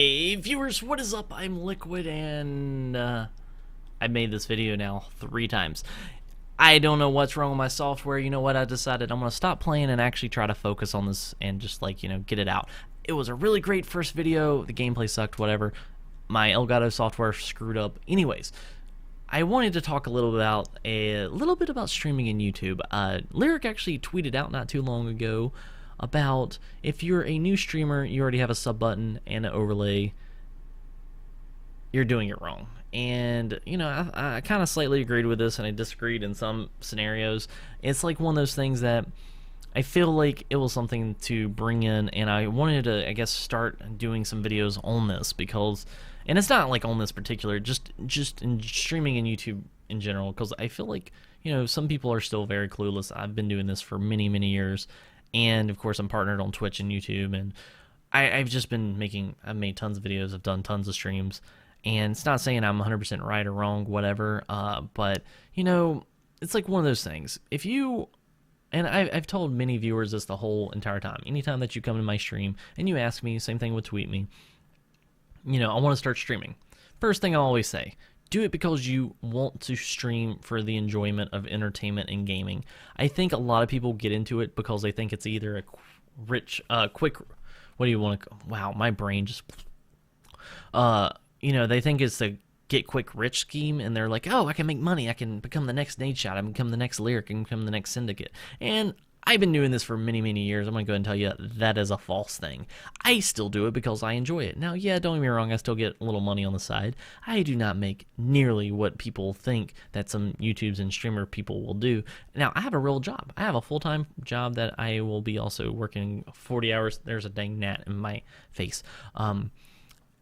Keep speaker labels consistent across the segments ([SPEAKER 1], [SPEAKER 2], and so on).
[SPEAKER 1] Hey viewers, what is up? I'm Liquid and I made this video now 3 times. I don't know what's wrong with my software. You know what? I decided I'm going to stop playing and actually try to focus on this and just get it out. It was a really great first video. The gameplay sucked, whatever. My Elgato software screwed up. Anyways, I wanted to talk a little bit about streaming in YouTube. Lyric actually tweeted out not too long ago about if you're a new streamer, you already have a sub button and an overlay, you're doing it wrong. And I kind of slightly agreed with this, and I disagreed in some scenarios. It's like one of those things that I feel like it was something to bring in, and I wanted to, I guess, start doing some videos on this because, and it's not like on this particular, just in streaming and YouTube in general, because I feel like some people are still very clueless. I've been doing this for many years, and of course I'm partnered on Twitch and YouTube, and I've made tons of videos, I've done tons of streams, and it's not saying I'm 100% right or wrong, whatever, but it's like one of those things. If you, and I've told many viewers this the whole entire time, anytime that you come to my stream and you ask me, same thing with tweet me, I want to start streaming. First thing I always say, do it because you want to stream for the enjoyment of entertainment and gaming. I think a lot of people get into it because they think it's either a quick, what do you want to, wow, my brain just, they think it's a get quick rich scheme, and they're like, oh, I can make money, I can become the next Nade Shot, I can become the next Lyric, I can become the next Syndicate. And I've been doing this for many years. I'm going to go ahead and tell you that is a false thing. I still do it because I enjoy it. Now, yeah, don't get me wrong, I still get a little money on the side. I do not make nearly what people think that some YouTubes and streamer people will do. Now, I have a real job. I have a full-time job that I will be also working 40 hours. There's a dang gnat in my face.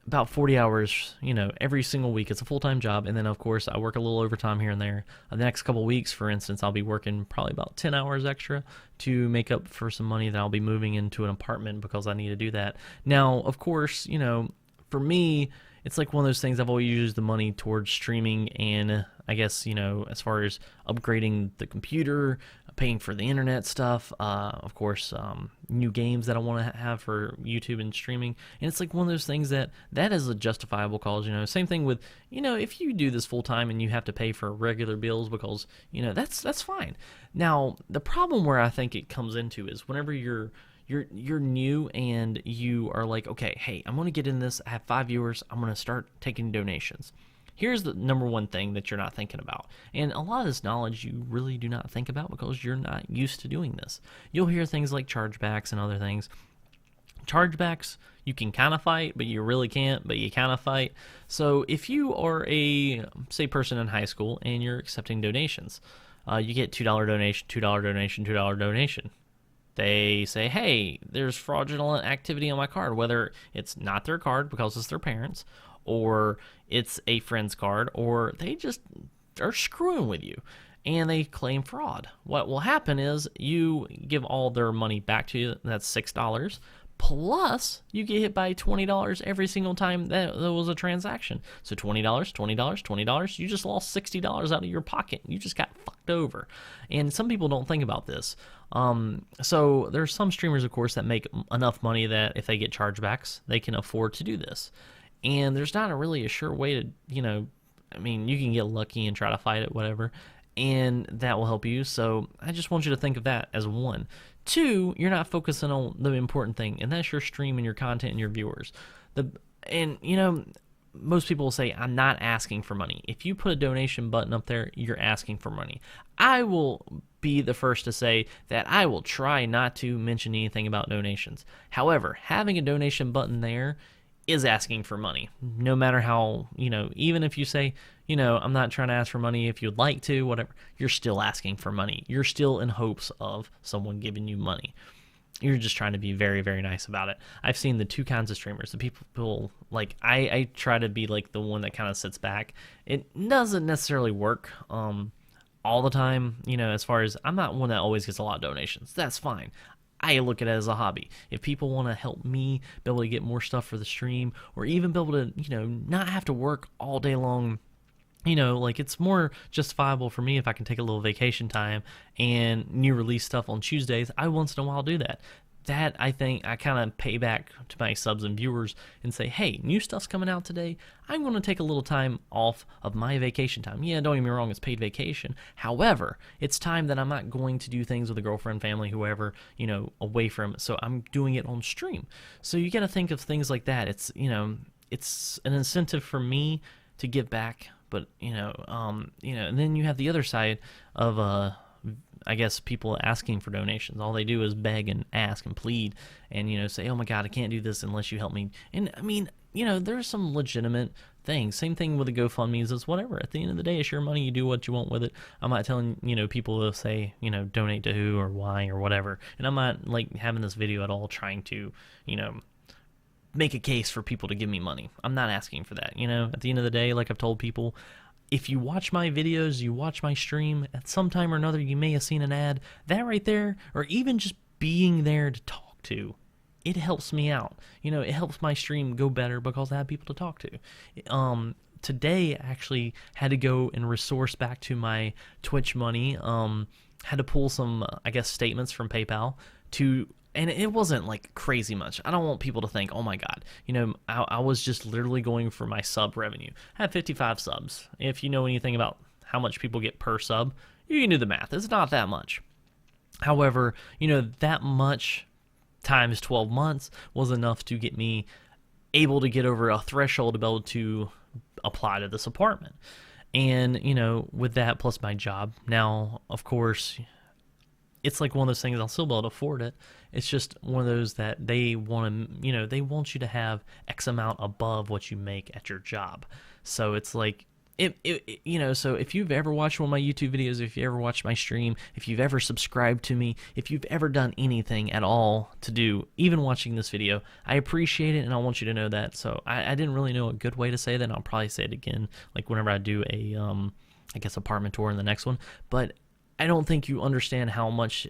[SPEAKER 1] About 40 hours, every single week. It's a full-time job, and then, of course, I work a little overtime here and there. The next couple weeks, for instance, I'll be working probably about 10 hours extra to make up for some money that I'll be moving into an apartment because I need to do that. Now, of course, for me, it's like one of those things. I've always used the money towards streaming, and I guess, as far as upgrading the computer, paying for the internet stuff, of course, new games that I want to have for YouTube and streaming. And it's like one of those things that is a justifiable cause. Same thing with, if you do this full time and you have to pay for regular bills because, that's fine. Now, the problem where I think it comes into is whenever you're new and you are like, okay, hey, I'm going to get in this. I have 5 viewers. I'm going to start taking donations. Here's the number one thing that you're not thinking about. And a lot of this knowledge you really do not think about because you're not used to doing this. You'll hear things like chargebacks and other things. Chargebacks, you can kind of fight, but you really can't, but you kind of fight. So if you are a, say, person in high school and you're accepting donations, you get $2 donation, $2 donation, $2 donation. They say, hey, there's fraudulent activity on my card, whether it's not their card because it's their parents, or it's a friend's card, or they just are screwing with you, and they claim fraud. What will happen is you give all their money back to you. That's $6, plus you get hit by $20 every single time that there was a transaction. So $20, $20, $20, you just lost $60 out of your pocket. You just got fucked over. And some people don't think about this. So there's some streamers, of course, that make enough money that if they get chargebacks, they can afford to do this. And there's not really a sure way to, you can get lucky and try to fight it, whatever, and that will help you. So I just want you to think of that as one. Two, you're not focusing on the important thing, and that's your stream and your content and your viewers. Most people will say, I'm not asking for money. If you put a donation button up there, you're asking for money. I will be the first to say that I will try not to mention anything about donations. However, having a donation button there is asking for money. No matter how, even if you say, I'm not trying to ask for money, if you'd like to, whatever, you're still asking for money. You're still in hopes of someone giving you money. You're just trying to be very nice about it. I've seen the two kinds of streamers. The people, like, I try to be like the one that kind of sits back. It doesn't necessarily work all the time, as far as I'm not one that always gets a lot of donations. That's fine. I look at it as a hobby. If people want to help me be able to get more stuff for the stream, or even be able to, not have to work all day long, it's more justifiable for me if I can take a little vacation time and new release stuff on Tuesdays. I once in a while do that. that I think I kind of pay back to my subs and viewers and say, hey, new stuff's coming out today. I'm going to take a little time off of my vacation time. Yeah, don't get me wrong, it's paid vacation. However, it's time that I'm not going to do things with a girlfriend, family, whoever, away from it. So I'm doing it on stream. So you got to think of things like that. It's, it's an incentive for me to give back, but, and then you have the other side of, I guess, people asking for donations. All they do is beg and ask and plead and, say, oh my God, I can't do this unless you help me. And I mean, there's some legitimate things. Same thing with the GoFundMe's. It's whatever. At the end of the day, it's your money. You do what you want with it. I'm not telling, people to say, donate to who or why or whatever. And I'm not like having this video at all trying to, make a case for people to give me money. I'm not asking for that. At the end of the day, like I've told people, if you watch my videos, you watch my stream, at some time or another you may have seen an ad. That right there, or even just being there to talk to, it helps me out. It helps my stream go better because I have people to talk to. Today, I actually had to go and resource back to my Twitch money. Had to pull some, I guess, statements from PayPal and it wasn't like crazy much. I don't want people to think, oh my God, I was just literally going for my sub revenue. I had 55 subs. If you know anything about how much people get per sub, you can do the math. It's not that much. However, that much times 12 months was enough to get me able to get over a threshold to be able to apply to this apartment. And, with that plus my job, now, of course, it's like one of those things, I'll still be able to afford it. It's just one of those that they want to, they want you to have X amount above what you make at your job. So it's like, so if you've ever watched one of my YouTube videos, if you ever watched my stream, if you've ever subscribed to me, if you've ever done anything at all to do, even watching this video, I appreciate it and I want you to know that. So I didn't really know a good way to say that, and I'll probably say it again, like whenever I do a, I guess, apartment tour in the next one. But I don't think you understand how much,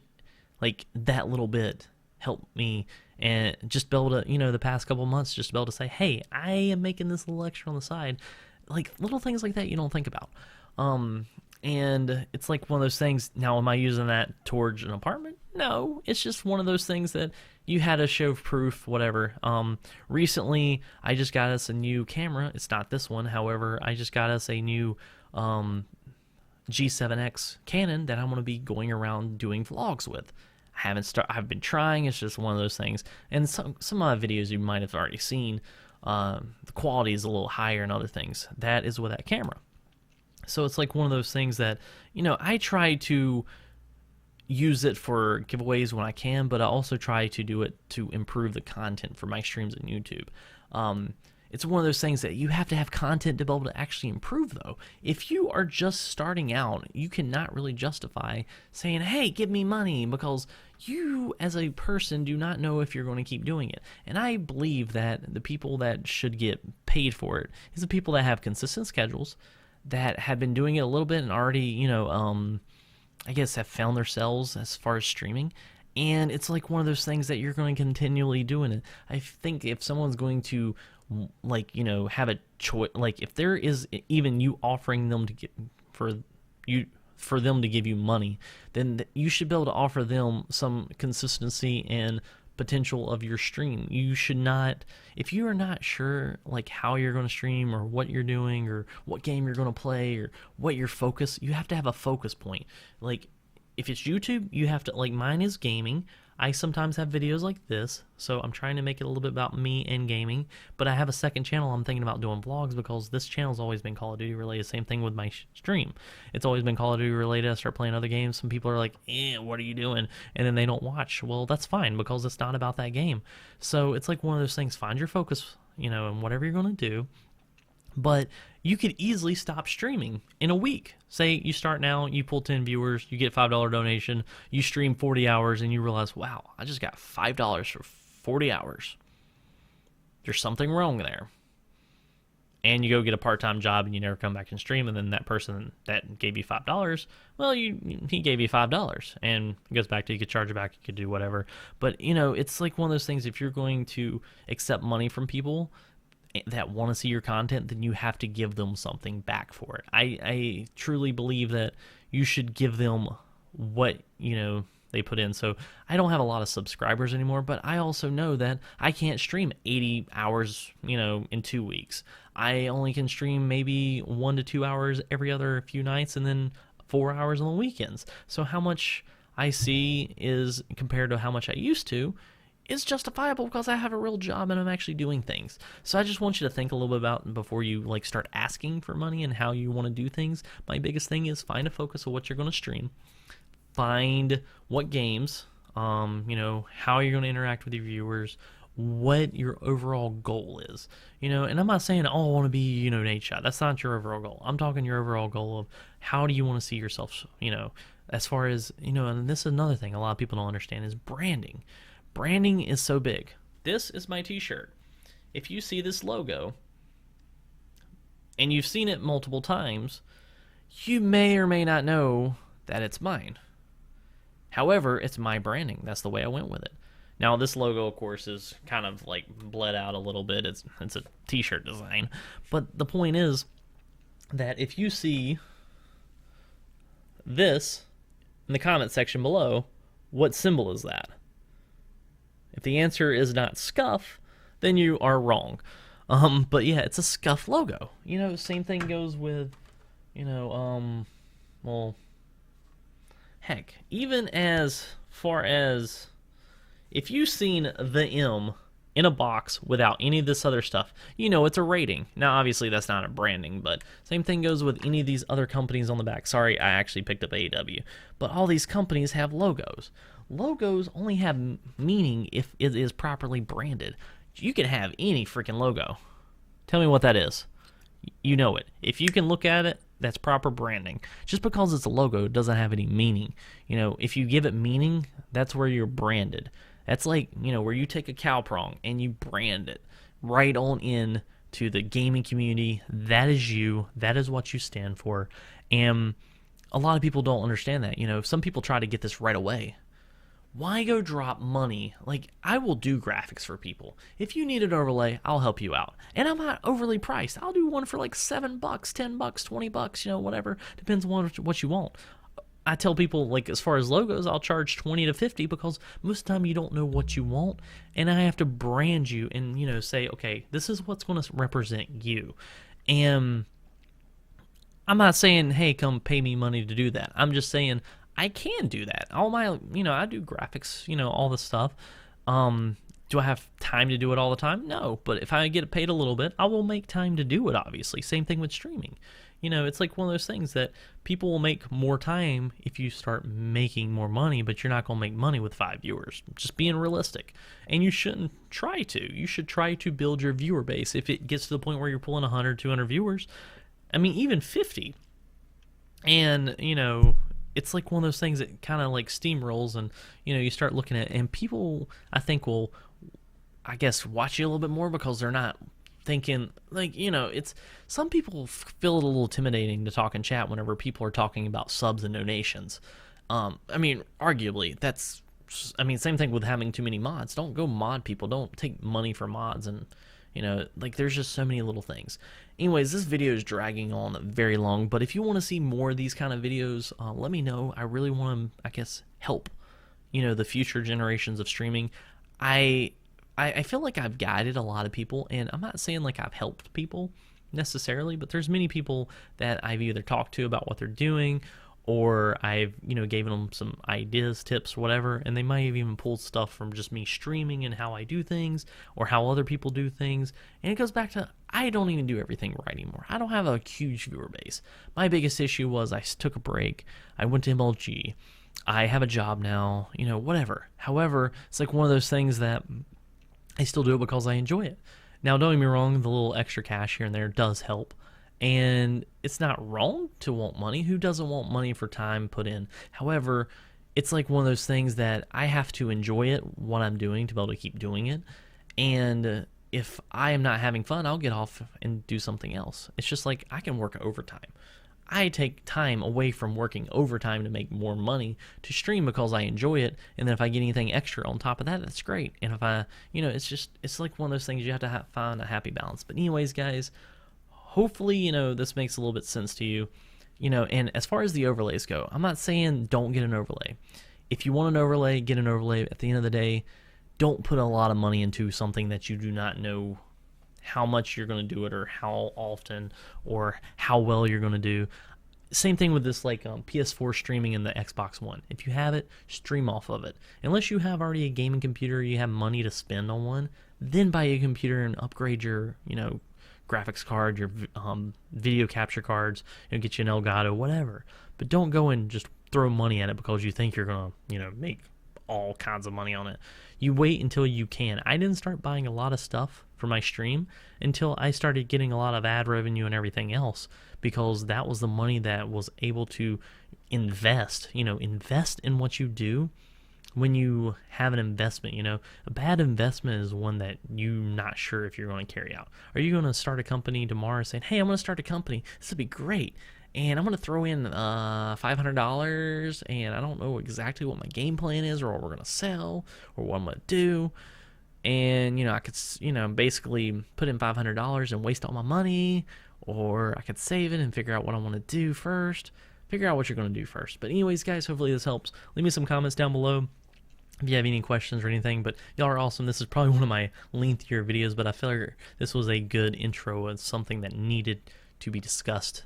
[SPEAKER 1] like, that little bit helped me, and just be able to, the past couple months, just be able to say, hey, I am making this little extra on the side. Like, little things like that you don't think about. And it's like one of those things. Now, am I using that towards an apartment? No, it's just one of those things that you had to show proof, whatever. Recently, I just got us a new camera. It's not this one. However, I just got us a new, G7X Canon that I'm going to be going around doing vlogs with. I've been trying. It's just one of those things. And some of my videos you might have already seen, the quality is a little higher and other things. That is with that camera. So it's like one of those things that, I try to use it for giveaways when I can, but I also try to do it to improve the content for my streams on YouTube. It's one of those things that you have to have content to be able to actually improve, though. If you are just starting out, you cannot really justify saying, hey, give me money, because you, as a person, do not know if you're going to keep doing it. And I believe that the people that should get paid for it is the people that have consistent schedules, that have been doing it a little bit and already, I guess have found themselves as far as streaming. And it's like one of those things that you're going to continually doing it. I think if someone's going to, like, have a choice, like if there is even you offering them to get for them to give you money, then you should be able to offer them some consistency and potential of your stream. You should not, if you are not sure like how you're going to stream or what you're doing or what game you're going to play or what your focus, you have to have a focus point. Like if it's YouTube, you have to, like mine is gaming. I sometimes have videos like this, so I'm trying to make it a little bit about me and gaming, but I have a second channel I'm thinking about doing vlogs because this channel's always been Call of Duty related. Same thing with my stream. It's always been Call of Duty related. I start playing other games. Some people are like, what are you doing? And then they don't watch. Well, that's fine because it's not about that game. So it's like one of those things, find your focus, and whatever you're going to do. But you could easily stop streaming in a week. Say you start now, you pull 10 viewers, you get $5 donation, you stream 40 hours, and you realize, wow, I just got $5 for 40 hours. There's something wrong there. And you go get a part-time job and you never come back and stream, and then that person that gave you $5, well, he gave you $5. And it goes back to, you could charge it back, you could do whatever. But, it's like one of those things, if you're going to accept money from people that want to see your content, then you have to give them something back for it. I truly believe that you should give them what they put in. So I don't have a lot of subscribers anymore, but I also know that I can't stream 80 hours, in 2 weeks. I only can stream maybe 1 to 2 hours every other few nights, and then 4 hours on the weekends. So how much I see is compared to how much I used to is justifiable because I have a real job and I'm actually doing things. So I just want you to think a little bit about before you start asking for money and how you want to do things. My biggest thing is find a focus of what you're going to stream. Find what games, how you're going to interact with your viewers, what your overall goal is. And I'm not saying, I want to be, Nate Shot. That's not your overall goal. I'm talking your overall goal of how do you want to see yourself, as far as, and this is another thing a lot of people don't understand is branding. Branding is so big. This is my t-shirt. If you see this logo, and you've seen it multiple times, you may or may not know that it's mine. However, it's my branding. That's the way I went with it. Now, this logo, of course, is kind of bled out a little bit. It's a t-shirt design. But the point is that if you see this in the comment section below, what symbol is that? If the answer is not scuff, then you are wrong. But yeah, it's a scuff logo. Same thing goes with, well, heck, even as far as if you've seen the M in a box without any of this other stuff, it's a rating. Now, obviously, that's not a branding, but same thing goes with any of these other companies on the back. Sorry, I actually picked up AEW. But all these companies have logos. Logos only have meaning if it is properly branded. You can have any freaking logo. Tell me what that is. You know it. If you can look at it, that's proper branding. Just because it's a logo doesn't have any meaning. If you give it meaning, that's where you're branded. That's like, where you take a cow prong and you brand it right on in to the gaming community. That is you. That is what you stand for. And a lot of people don't understand that. Some people try to get this right away. Why go drop money? I will do graphics for people. If you need an overlay, I'll help you out. And I'm not overly priced. I'll do one for $7, $10, $20, whatever. Depends on what you want. I tell people, as far as logos, I'll charge 20 to 50 because most of the time you don't know what you want. And I have to brand you and, say, okay, this is what's going to represent you. And I'm not saying, hey, come pay me money to do that. I'm just saying, I can do that. All my, I do graphics, all this stuff. Do I have time to do it all the time? No, but if I get paid a little bit, I will make time to do it, obviously. Same thing with streaming. It's like one of those things that people will make more time if you start making more money, but you're not going to make money with 5 viewers. Just being realistic. And you shouldn't try to. You should try to build your viewer base. If it gets to the point where you're pulling 100, 200 viewers, even 50. And, it's like one of those things that kind of steamrolls and, you start looking at it. And people, I think, will, watch you a little bit more because they're not thinking, it's, some people feel it a little intimidating to talk in chat whenever people are talking about subs and donations. Arguably, that's, same thing with having too many mods. Don't go mod people. Don't take money for mods. And, there's just so many little things. Anyways, this video is dragging on very long, but if you want to see more of these kind of videos, let me know. I really want to, help, the future generations of streaming. I feel like I've guided a lot of people, and I'm not saying I've helped people necessarily, but there's many people that I've either talked to about what they're doing, or I've, given them some ideas, tips, whatever, and they might have even pulled stuff from just me streaming and how I do things, or how other people do things, and it goes back to, I don't even do everything right anymore. I don't have a huge viewer base. My biggest issue was I took a break, I went to MLG, I have a job now, whatever. However, it's one of those things that I still do it because I enjoy it. Now, don't get me wrong, the little extra cash here and there does help. And it's not wrong to want money. Who doesn't want money for time put in? However, it's one of those things that I have to enjoy it, what I'm doing, to be able to keep doing it. And if I am not having fun, I'll get off and do something else. It's just I can work overtime. I take time away from working overtime to make more money to stream because I enjoy it. And then if I get anything extra on top of that, that's great. And if I, it's one of those things you have to find a happy balance. But anyways, guys, hopefully, this makes a little bit sense to you. And as far as the overlays go, I'm not saying don't get an overlay. If you want an overlay, get an overlay. At the end of the day, don't put a lot of money into something that you do not know how much you're going to do it, or how often, or how well you're going to do. Same thing with this, like PS4 streaming and the Xbox One. If you have it, stream off of it. Unless you have already a gaming computer, you have money to spend on one, then buy a computer and upgrade your, graphics card, your video capture cards, get you an Elgato, whatever. But don't go and just throw money at it because you think you're gonna, make all kinds of money on it. You wait until you can. I didn't start buying a lot of stuff for my stream until I started getting a lot of ad revenue and everything else, because that was the money that was able to invest, invest in what you do. When you have an investment, a bad investment is one that you're not sure if you're going to carry out. Are you going to start a company tomorrow saying, hey, I'm going to start a company, this would be great, and I'm going to throw in $500, and I don't know exactly what my game plan is, or what we're going to sell, or what I'm going to do, and I could basically put in $500 and waste all my money, or I could save it and figure out what I want to do first. Figure out what you're going to do first. But anyways, guys, hopefully this helps. Leave me some comments down below if you have any questions or anything. But y'all are awesome. This is probably one of my lengthier videos, but I feel like this was a good intro of something that needed to be discussed.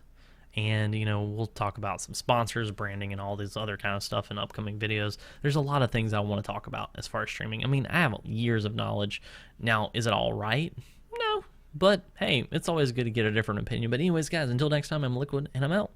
[SPEAKER 1] And we'll talk about some sponsors, branding, and all this other kind of stuff in upcoming videos. There's a lot of things I want to talk about as far as streaming. I mean, I have years of knowledge. Now, is it all right? No. But hey, it's always good to get a different opinion. But anyways, guys, until next time, I'm Liquid, and I'm out.